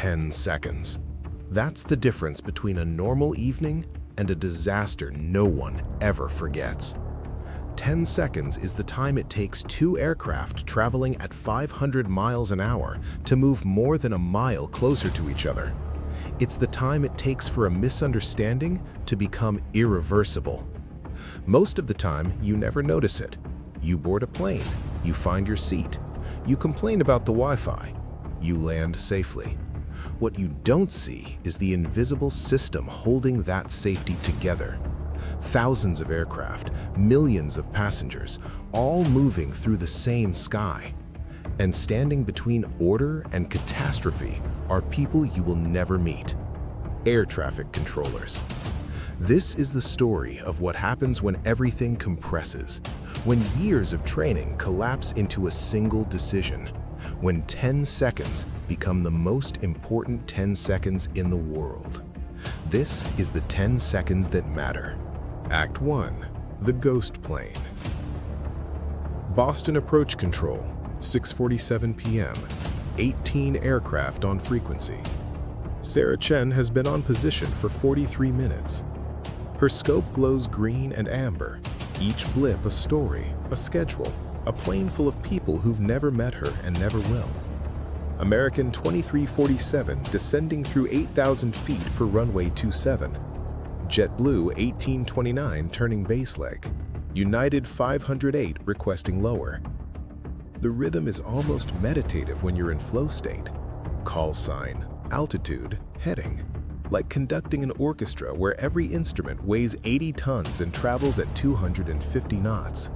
10 seconds. That's the difference between a normal evening and a disaster no one ever forgets. 10 seconds is the time it takes two aircraft traveling at 500 miles an hour to move more than a mile closer to each other. It's the time it takes for a misunderstanding to become irreversible. Most of the time, you never notice it. You board a plane, you find your seat, you complain about the Wi-Fi, you land safely. What you don't see is the invisible system holding that safety together. Thousands of aircraft, millions of passengers, all moving through the same sky. And standing between order and catastrophe are people you will never meet: air traffic controllers. This is the story of what happens when everything compresses, when years of training collapse into a single decision, when 10 seconds become the most important 10 seconds in the world. This is the 10 seconds that matter. Act 1. The Ghost Plane. Boston Approach Control, 6:47 p.m. 18 aircraft on frequency. Sarah Chen has been on position for 43 minutes. Her scope glows green and amber, each blip a story, a schedule, a plane full of people who've never met her and never will. American 2347 descending through 8,000 feet for runway 27. JetBlue 1829 turning base leg. United 508 requesting lower. The rhythm is almost meditative when you're in flow state. Call sign, altitude, heading. Like conducting an orchestra where every instrument weighs 80 tons and travels at 250 knots.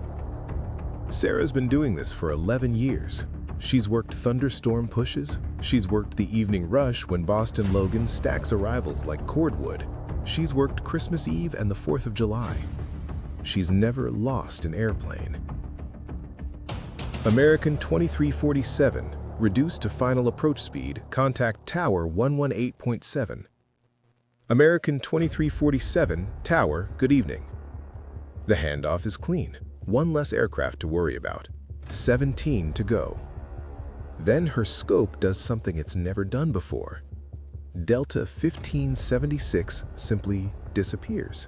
Sarah's been doing this for 11 years. She's worked thunderstorm pushes. She's worked the evening rush when Boston Logan stacks arrivals like cordwood. She's worked Christmas Eve and the 4th of July. She's never lost an airplane. American 2347, reduced to final approach speed, contact Tower 118.7. American 2347, Tower, good evening. The handoff is clean. One less aircraft to worry about. 17 to go. Then her scope does something it's never done before. Delta 1576 simply disappears.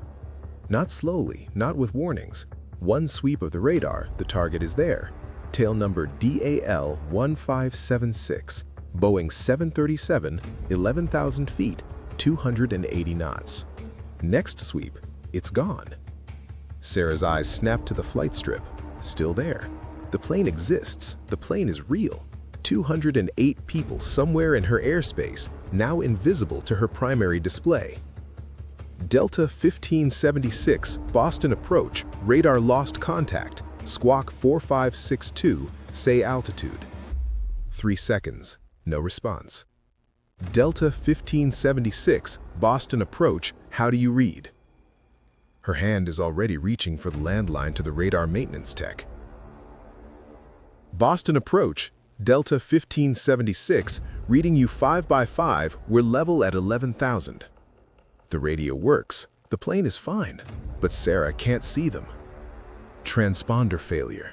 Not slowly, not with warnings. One sweep of the radar, the target is there. Tail number DAL 1576, Boeing 737, 11,000 feet, 280 knots. Next sweep, it's gone. Sarah's eyes snap to the flight strip. Still there. The plane exists. The plane is real. 208 people somewhere in her airspace, now invisible to her primary display. Delta 1576, Boston approach, radar lost contact, squawk 4562, say altitude. 3 seconds, no response. Delta 1576, Boston approach, how do you read? Her hand is already reaching for the landline to the radar maintenance tech. Boston approach, Delta 1576, reading you 5x5, we're level at 11,000. The radio works, the plane is fine, but Sarah can't see them. Transponder failure.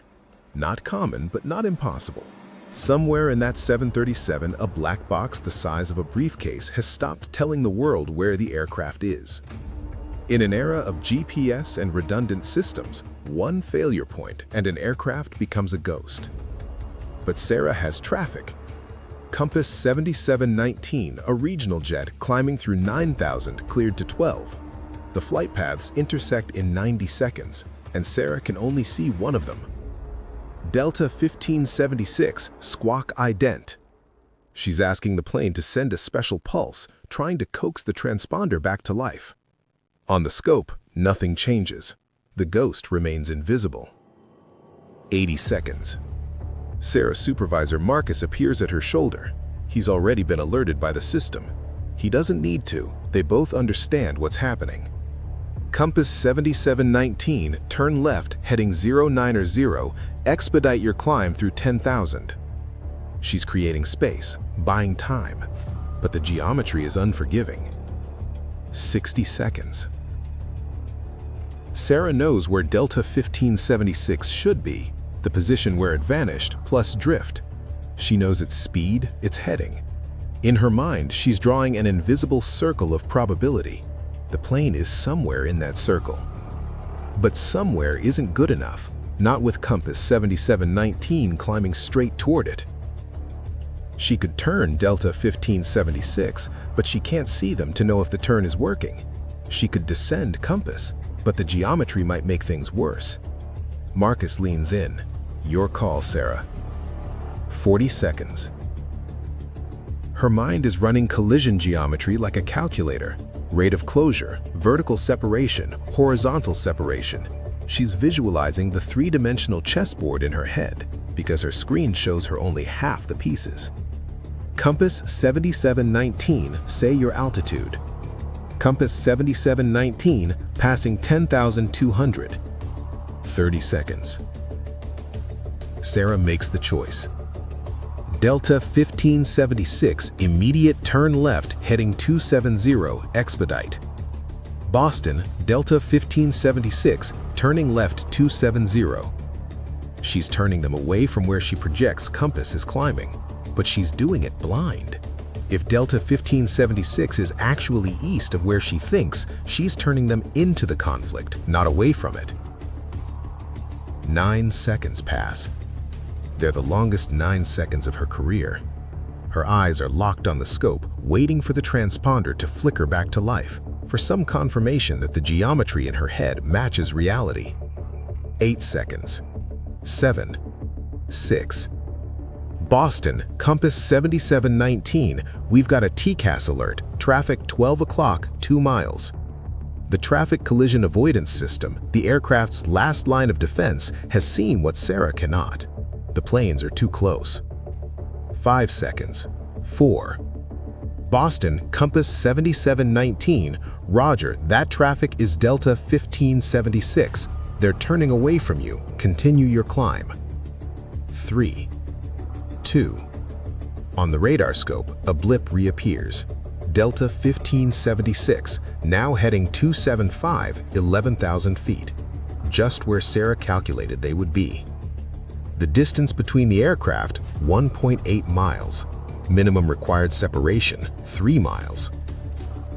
Not common, but not impossible. Somewhere in that 737, a black box the size of a briefcase has stopped telling the world where the aircraft is. In an era of GPS and redundant systems, one failure point and an aircraft becomes a ghost. But Sarah has traffic. Compass 7719, a regional jet climbing through 9,000, cleared to 12. The flight paths intersect in 90 seconds, and Sarah can only see one of them. Delta 1576, squawk ident. She's asking the plane to send a special pulse, trying to coax the transponder back to life. On the scope, nothing changes. The ghost remains invisible. 80 seconds. Sarah's supervisor Marcus appears at her shoulder. He's already been alerted by the system. He doesn't need to. They both understand what's happening. Compass 7719, turn left, heading 090, expedite your climb through 10,000. She's creating space, buying time, but the geometry is unforgiving. 60 seconds. Sarah knows where Delta 1576 should be, the position where it vanished, plus drift. She knows its speed, its heading. In her mind, she's drawing an invisible circle of probability. The plane is somewhere in that circle. But somewhere isn't good enough, not with compass 7719 climbing straight toward it. She could turn Delta 1576, but she can't see them to know if the turn is working. She could descend compass, but the geometry might make things worse. Marcus leans in. Your call, Sarah. 40 seconds. Her mind is running collision geometry like a calculator. Rate of closure, vertical separation, horizontal separation. She's visualizing the three-dimensional chessboard in her head because her screen shows her only half the pieces. Compass 7719, say your altitude. Compass 7719, passing 10,200. 30 seconds. Sarah makes the choice. Delta 1576, immediate turn left, heading 270, expedite. Boston, Delta 1576, turning left 270. She's turning them away from where she projects compass is climbing, but she's doing it blind. If Delta 1576 is actually east of where she thinks, she's turning them into the conflict, not away from it. 9 seconds pass. They're the longest 9 seconds of her career. Her eyes are locked on the scope, waiting for the transponder to flicker back to life, for some confirmation that the geometry in her head matches reality. 8 seconds. 7. 6. Boston, compass 7719, we've got a TCAS alert, traffic 12 o'clock, 2 miles. The traffic collision avoidance system, the aircraft's last line of defense, has seen what Sarah cannot. The planes are too close. 5 seconds. 4. Boston, compass 7719, roger, that traffic is Delta 1576. They're turning away from you. Continue your climb. 3. 2. On the radar scope, a blip reappears. Delta 1576, now heading 275, 11,000 feet. Just where Sarah calculated they would be. The distance between the aircraft, 1.8 miles. Minimum required separation, 3 miles.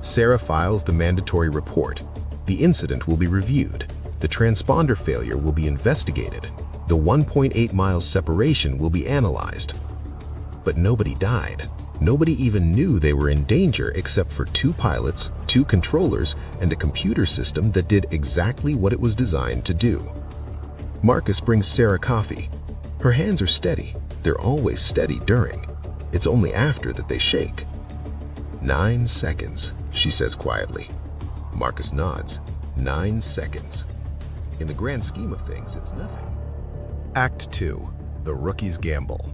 Sarah files the mandatory report. The incident will be reviewed. The transponder failure will be investigated. The 1.8 miles separation will be analyzed. But nobody died. Nobody even knew they were in danger except for 2 pilots, 2 controllers, and a computer system that did exactly what it was designed to do. Marcus brings Sarah coffee. Her hands are steady. They're always steady during. It's only after that they shake. 9 seconds, she says quietly. Marcus nods. 9 seconds. In the grand scheme of things, it's nothing. Act 2. The Rookie's Gamble.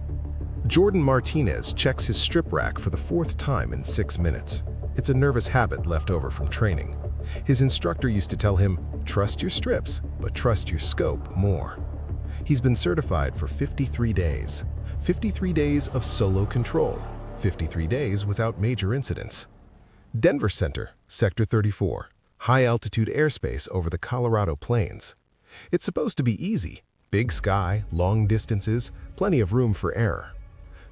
Jordan Martinez checks his strip rack for the 4th time in 6 minutes. It's a nervous habit left over from training. His instructor used to tell him, trust your strips, but trust your scope more. He's been certified for 53 days. 53 days of solo control. 53 days without major incidents. Denver Center, Sector 34. High-altitude airspace over the Colorado Plains. It's supposed to be easy. Big sky, long distances, plenty of room for error.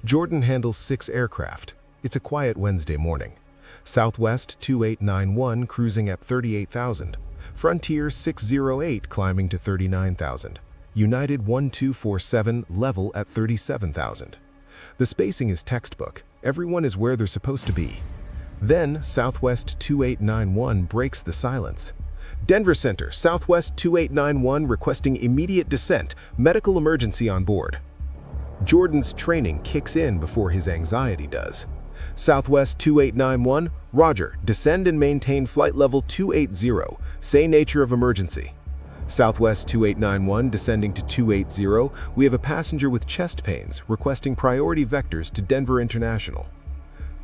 Jordan handles 6 aircraft. It's a quiet Wednesday morning. Southwest 2891 cruising at 38,000. Frontier 608 climbing to 39,000. United 1247 level at 37,000. The spacing is textbook. Everyone is where they're supposed to be. Then Southwest 2891 breaks the silence. Denver Center, Southwest 2891 requesting immediate descent, medical emergency on board. Jordan's training kicks in before his anxiety does. Southwest 2891, roger, descend and maintain flight level 280, say nature of emergency. Southwest 2891 descending to 280, we have a passenger with chest pains requesting priority vectors to Denver International.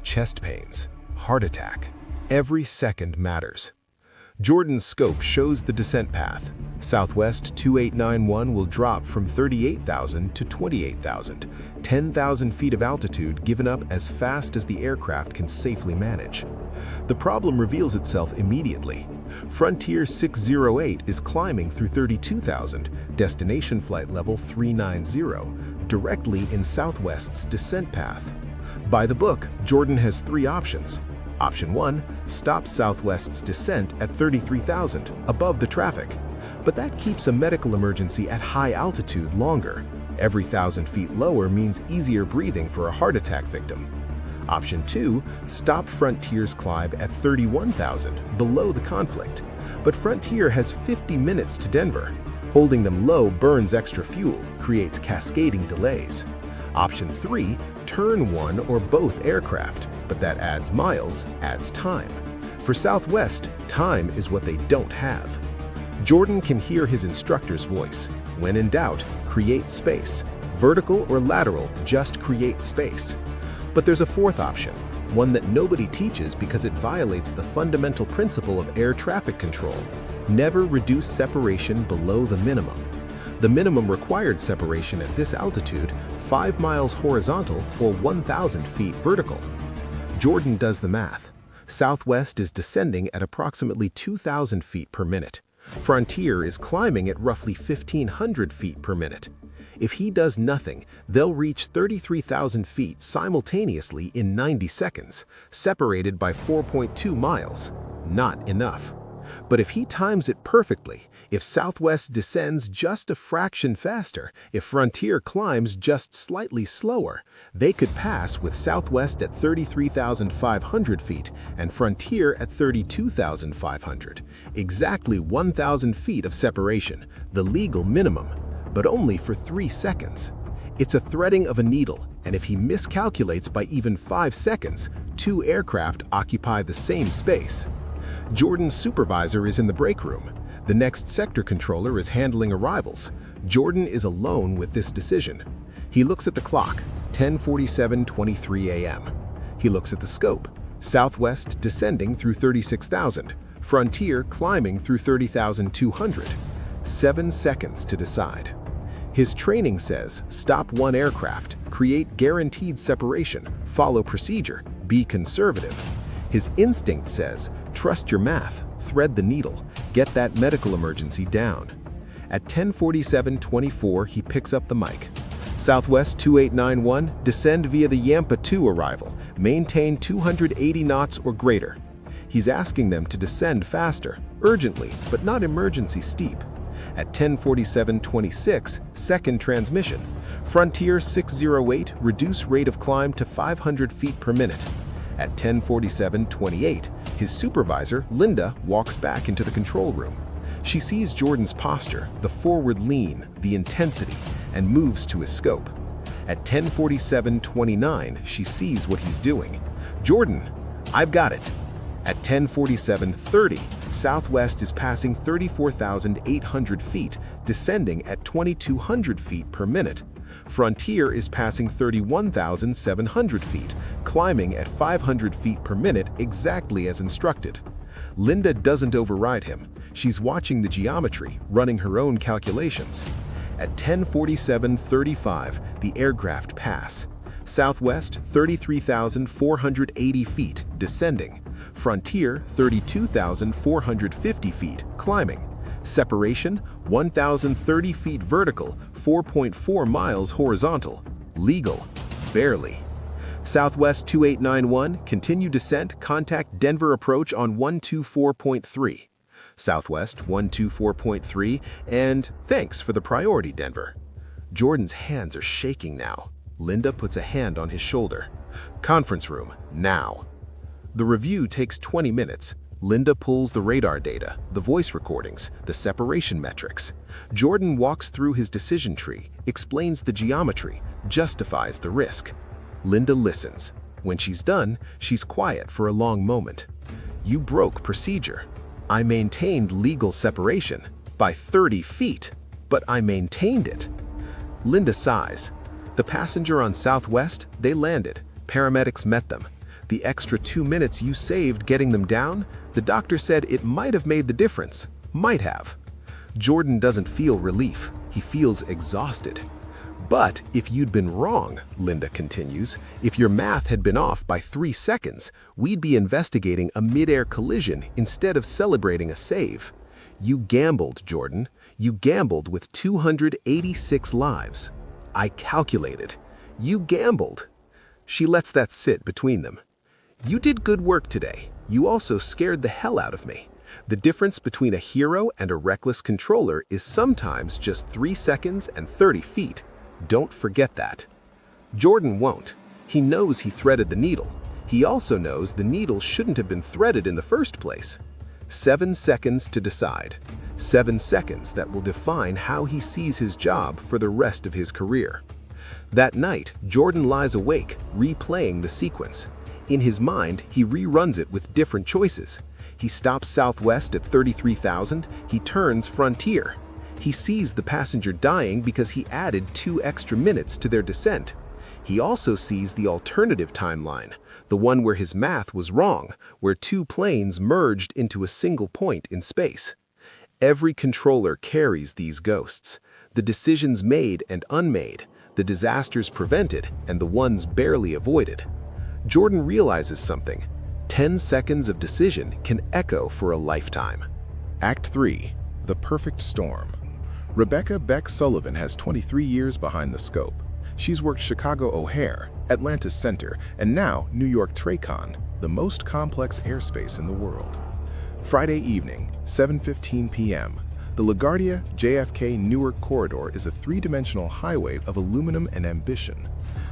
Chest pains, heart attack, every second matters. Jordan's scope shows the descent path. Southwest 2891 will drop from 38,000 to 28,000, 10,000 feet of altitude given up as fast as the aircraft can safely manage. The problem reveals itself immediately. Frontier 608 is climbing through 32,000, destination flight level 390, directly in Southwest's descent path. By the book, Jordan has three options. Option 1, stop Southwest's descent at 33,000, above the traffic. But that keeps a medical emergency at high altitude longer. Every 1,000 feet lower means easier breathing for a heart attack victim. Option 2, stop Frontier's climb at 31,000, below the conflict. But Frontier has 50 minutes to Denver. Holding them low burns extra fuel, creates cascading delays. Option 3, turn one or both aircraft, but that adds miles, adds time. For Southwest, time is what they don't have. Jordan can hear his instructor's voice. When in doubt, create space. Vertical or lateral, just create space. But there's a fourth option, one that nobody teaches because it violates the fundamental principle of air traffic control. Never reduce separation below the minimum. The minimum required separation at this altitude, 5 miles horizontal or 1,000 feet vertical. Jordan does the math. Southwest is descending at approximately 2,000 feet per minute. Frontier is climbing at roughly 1,500 feet per minute. If he does nothing, they'll reach 33,000 feet simultaneously in 90 seconds, separated by 4.2 miles. Not enough. But if he times it perfectly, if Southwest descends just a fraction faster, if Frontier climbs just slightly slower, they could pass with Southwest at 33,500 feet and Frontier at 32,500. Exactly 1,000 feet of separation, the legal minimum, but only for 3 seconds. It's a threading of a needle, and if he miscalculates by even 5 seconds, 2 aircraft occupy the same space. Jordan's supervisor is in the break room. The next sector controller is handling arrivals. Jordan is alone with this decision. He looks at the clock, 10:47:23 a.m. He looks at the scope, Southwest descending through 36,000, Frontier climbing through 30,200. 7 seconds to decide. His training says, stop one aircraft, create guaranteed separation, follow procedure, be conservative. His instinct says, trust your math, thread the needle, get that medical emergency down. At 10:47:24, he picks up the mic. Southwest 2891, descend via the Yampa 2 arrival, maintain 280 knots or greater. He's asking them to descend faster, urgently, but not emergency steep. At 10:47:26, second transmission. Frontier 608, reduce rate of climb to 500 feet per minute. At 10:47:28, his supervisor, Linda, walks back into the control room. She sees Jordan's posture, the forward lean, the intensity, and moves to his scope. At 10:47:29, she sees what he's doing. Jordan, I've got it. At 10:47:30, Southwest is passing 34,800 feet, descending at 2,200 feet per minute. Frontier is passing 31,700 feet, climbing at 500 feet per minute exactly as instructed. Linda doesn't override him. She's watching the geometry, running her own calculations. At 10:47:35, the aircraft pass. Southwest 33,480 feet, descending. Frontier 32,450 feet, climbing. Separation 1,030 feet vertical, 4.4 miles horizontal. Legal, barely. Southwest 2891, continue descent, contact Denver approach on 124.3. Southwest 124.3, and thanks for the priority, Denver. Jordan's hands are shaking now. Linda puts a hand on his shoulder. Conference room, now. The review takes 20 minutes. Linda pulls the radar data, the voice recordings, the separation metrics. Jordan walks through his decision tree, explains the geometry, justifies the risk. Linda listens. When she's done, she's quiet for a long moment. You broke procedure. I maintained legal separation by 30 feet, but I maintained it. Linda sighs. The passenger on Southwest, they landed. Paramedics met them. The extra 2 minutes you saved getting them down, the doctor said it might have made the difference. Might have. Jordan doesn't feel relief. He feels exhausted. But if you'd been wrong, Linda continues, if your math had been off by 3 seconds, we'd be investigating a mid-air collision instead of celebrating a save. You gambled, Jordan. You gambled with 286 lives. I calculated. You gambled. She lets that sit between them. You did good work today. You also scared the hell out of me. The difference between a hero and a reckless controller is sometimes just 3 seconds and 30 feet. Don't forget that. Jordan won't. He knows he threaded the needle. He also knows the needle shouldn't have been threaded in the first place. 7 seconds to decide. 7 seconds that will define how he sees his job for the rest of his career. That night, Jordan lies awake, replaying the sequence. In his mind, he reruns it with different choices. He stops southwest at 33,000, he turns frontier. He sees the passenger dying because he added 2 extra minutes to their descent. He also sees the alternative timeline, the one where his math was wrong, where 2 planes merged into a single point in space. Every controller carries these ghosts, the decisions made and unmade, the disasters prevented and the ones barely avoided. Jordan realizes something. 10 seconds of decision can echo for a lifetime. Act 3. The Perfect Storm. Rebecca Beck Sullivan has 23 years behind the scope. She's worked Chicago O'Hare, Atlanta Center, and now New York TRACON, the most complex airspace in the world. Friday evening, 7:15 p.m. The LaGuardia JFK Newark corridor is a 3-dimensional highway of aluminum and ambition.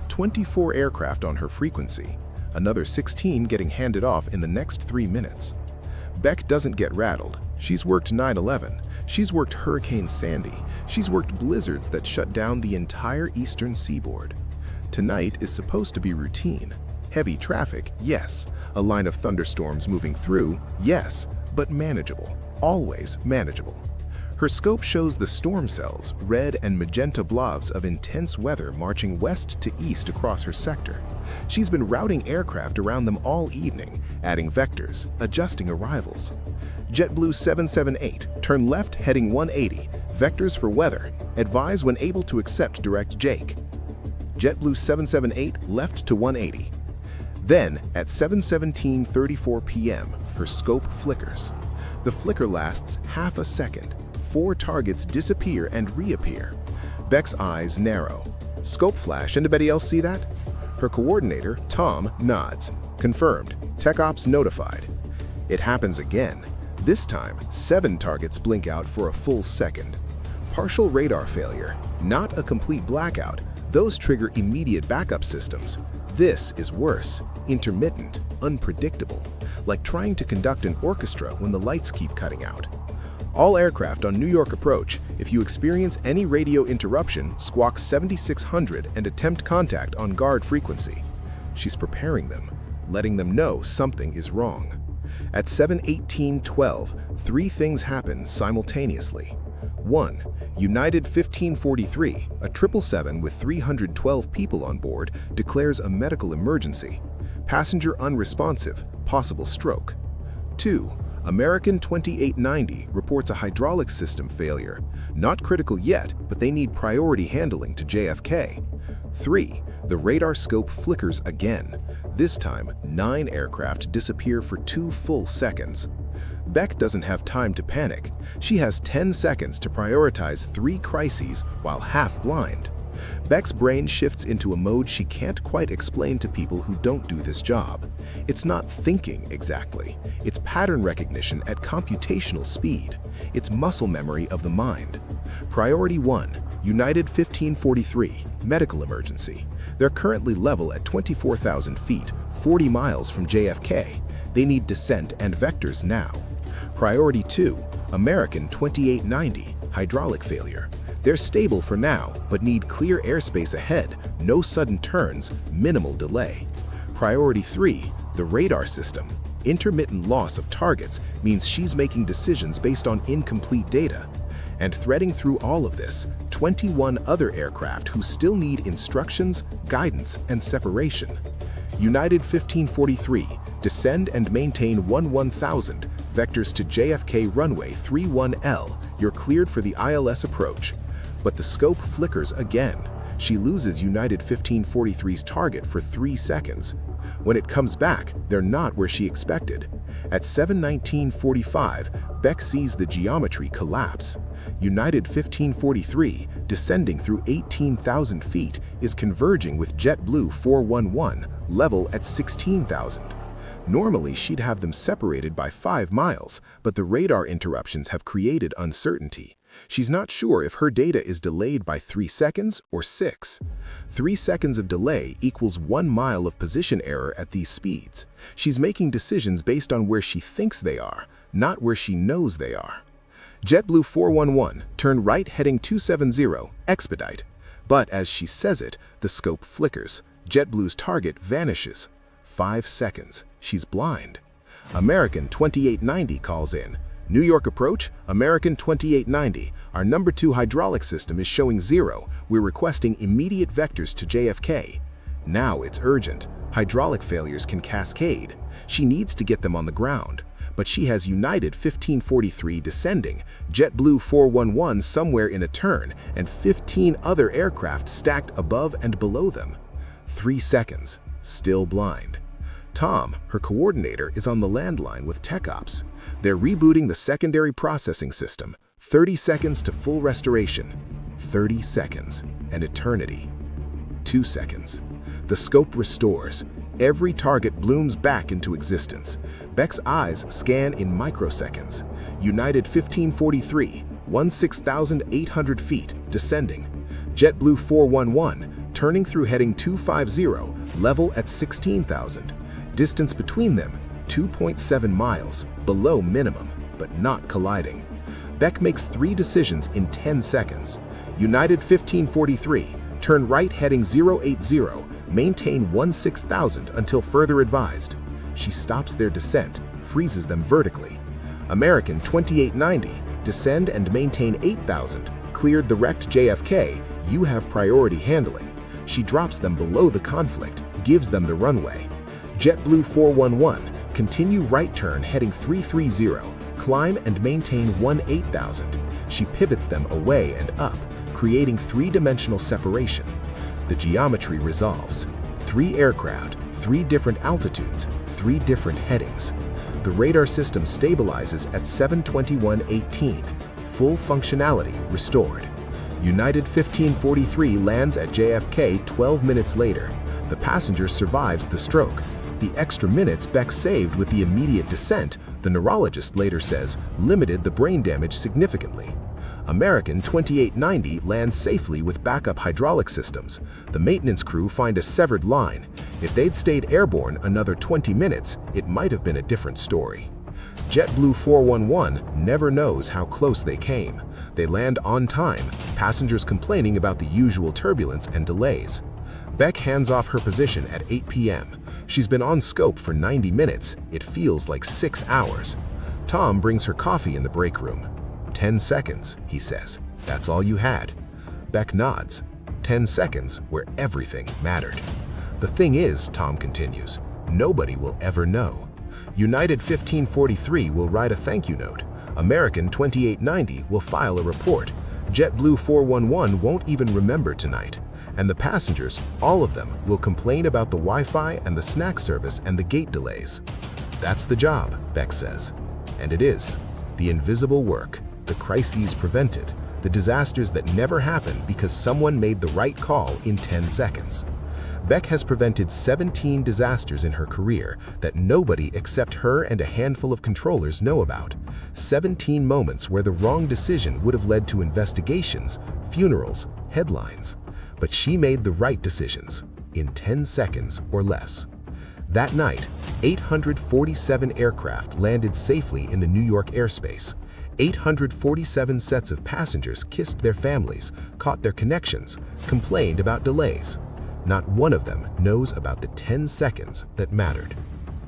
24 aircraft on her frequency, another 16 getting handed off in the next 3 minutes. Beck doesn't get rattled. She's worked 9/11. She's worked Hurricane Sandy. She's worked blizzards that shut down the entire eastern seaboard. Tonight is supposed to be routine. Heavy traffic, yes. A line of thunderstorms moving through, yes, but manageable. Always manageable. Her scope shows the storm cells, red and magenta blobs of intense weather marching west to east across her sector. She's been routing aircraft around them all evening, adding vectors, adjusting arrivals. JetBlue 778, turn left heading 180, vectors for weather, advise when able to accept direct Jake. JetBlue 778, left to 180. Then, at 7:17:34 p.m., her scope flickers. The flicker lasts half a second. 4 targets disappear and reappear. Beck's eyes narrow. Scope flash, anybody else see that? Her coordinator, Tom, nods. Confirmed. Tech Ops notified. It happens again. This time, 7 targets blink out for a full second. Partial radar failure, not a complete blackout. Those trigger immediate backup systems. This is worse, intermittent, unpredictable, like trying to conduct an orchestra when the lights keep cutting out. All aircraft on New York approach. If you experience any radio interruption, squawk 7600 and attempt contact on guard frequency. She's preparing them, letting them know something is wrong. At 7:18:12, 3 things happen simultaneously. 1. United 1543, a 777 with 312 people on board, declares a medical emergency. Passenger unresponsive, possible stroke. 2. American 2890 reports a hydraulic system failure. Not critical yet, but they need priority handling to JFK. 3. The radar scope flickers again. This time, 9 aircraft disappear for 2 full seconds. Beck doesn't have time to panic. She has 10 seconds to prioritize 3 crises while half blind. Beck's brain shifts into a mode she can't quite explain to people who don't do this job. It's not thinking exactly. It's pattern recognition at computational speed. It's muscle memory of the mind. Priority 1, United 1543, medical emergency. They're currently level at 24,000 feet, 40 miles from JFK. They need descent and vectors now. Priority 2, American 2890, hydraulic failure. They're stable for now, but need clear airspace ahead, no sudden turns, minimal delay. Priority 3, the radar system. Intermittent loss of targets means she's making decisions based on incomplete data. And threading through all of this, 21 other aircraft who still need instructions, guidance, and separation. United 1543, descend and maintain 1000, vectors to JFK runway 31L, you're cleared for the ILS approach. But the scope flickers again. She loses United 1543's target for 3 seconds. When it comes back, they're not where she expected. At 7:19:45, Beck sees the geometry collapse. United 1543, descending through 18,000 feet, is converging with JetBlue 411, level at 16,000. Normally, she'd have them separated by 5 miles, but the radar interruptions have created uncertainty. She's not sure if her data is delayed by 3 seconds or 6. 3 seconds of delay equals 1 mile of position error at these speeds. She's making decisions based on where she thinks they are, not where she knows they are. JetBlue 411, turn right heading 270, expedite. But as she says it, the scope flickers. JetBlue's target vanishes. 5 seconds. She's blind. American 2890 calls in. New York approach, American 2890. Our number 2 hydraulic system is showing 0. We're requesting immediate vectors to JFK. Now it's urgent. Hydraulic failures can cascade. She needs to get them on the ground. But she has United 1543 descending, JetBlue 411 somewhere in a turn, and 15 other aircraft stacked above and below them. 3 seconds. Still blind. Tom, her coordinator, is on the landline with TechOps. They're rebooting the secondary processing system. 30 seconds to full restoration. 30 seconds. An eternity. 2 seconds. The scope restores. Every target blooms back into existence. Beck's eyes scan in microseconds. United 1543, 16,800 feet, descending. JetBlue 411, turning through heading 250, level at 16,000. Distance between them, 2.7 miles, below minimum, but not colliding. Beck makes 3 decisions in 10 seconds. United 1543, turn right heading 080, maintain 16,000 until further advised. She stops their descent, freezes them vertically. American 2890, descend and maintain 8,000, cleared the wrecked JFK, you have priority handling. She drops them below the conflict, gives them the runway. JetBlue 411, continue right turn heading 330, climb and maintain 18,000. She pivots them away and up, creating 3-dimensional separation. The geometry resolves. 3 aircraft, 3 different altitudes, 3 different headings. The radar system stabilizes at 721.18. Full functionality restored. United 1543 lands at JFK 12 minutes later. The passenger survives the stroke. The extra minutes Beck saved with the immediate descent, the neurologist later says, limited the brain damage significantly. American 2890 lands safely with backup hydraulic systems. The maintenance crew find a severed line. If they'd stayed airborne another 20 minutes, it might have been a different story. JetBlue 411 never knows how close they came. They land on time, passengers complaining about the usual turbulence and delays. Beck hands off her position at 8 p.m. She's been on scope for 90 minutes. It feels like 6 hours. Tom brings her coffee in the break room. 10 seconds, he says. That's all you had. Beck nods. 10 seconds where everything mattered. The thing is, Tom continues, nobody will ever know. United 1543 will write a thank you note. American 2890 will file a report. JetBlue 411 won't even remember tonight. And the passengers, all of them, will complain about the Wi-Fi and the snack service and the gate delays. That's the job, Beck says. And it is. The invisible work, the crises prevented, the disasters that never happened because someone made the right call in 10 seconds. Beck has prevented 17 disasters in her career that nobody except her and a handful of controllers know about. 17 moments where the wrong decision would have led to investigations, funerals, headlines. But she made the right decisions in 10 seconds or less. That night, 847 aircraft landed safely in the New York airspace. 847 sets of passengers kissed their families, caught their connections, complained about delays. Not one of them knows about the 10 seconds that mattered.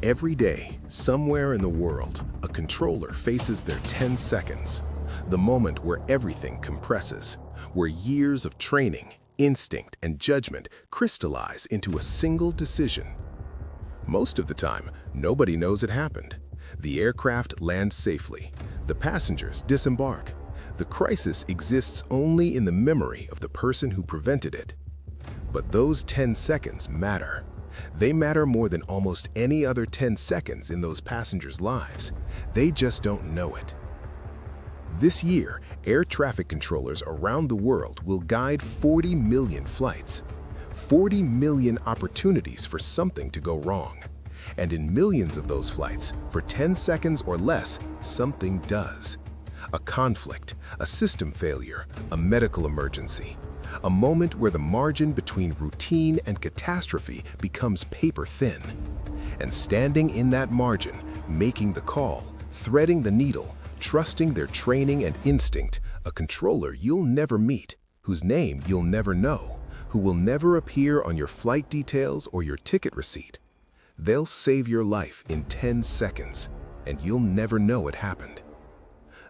Every day, somewhere in the world, a controller faces their 10 seconds. The moment where everything compresses, where years of training, instinct, and judgment crystallize into a single decision. Most of the time, nobody knows it happened. The aircraft lands safely. The passengers disembark. The crisis exists only in the memory of the person who prevented it. But those 10 seconds matter. They matter more than almost any other 10 seconds in those passengers' lives. They just don't know it. This year, air traffic controllers around the world will guide 40 million flights. 40 million opportunities for something to go wrong. And in millions of those flights, for 10 seconds or less, something does. A conflict, a system failure, a medical emergency. A moment where the margin between routine and catastrophe becomes paper thin. And standing in that margin, making the call, threading the needle, trusting their training and instinct, a controller you'll never meet, whose name you'll never know, who will never appear on your flight details or your ticket receipt. They'll save your life in 10 seconds, and you'll never know it happened.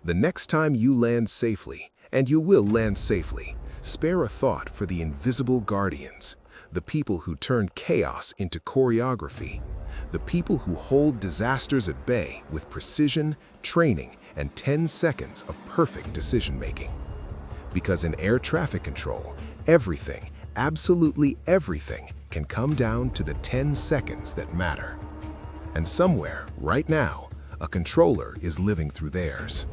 The next time you land safely, and you will land safely, spare a thought for the invisible guardians, the people who turn chaos into choreography, the people who hold disasters at bay with precision, training, and 10 seconds of perfect decision-making. Because in air traffic control, everything, absolutely everything, can come down to the 10 seconds that matter. And somewhere, right now, a controller is living through theirs.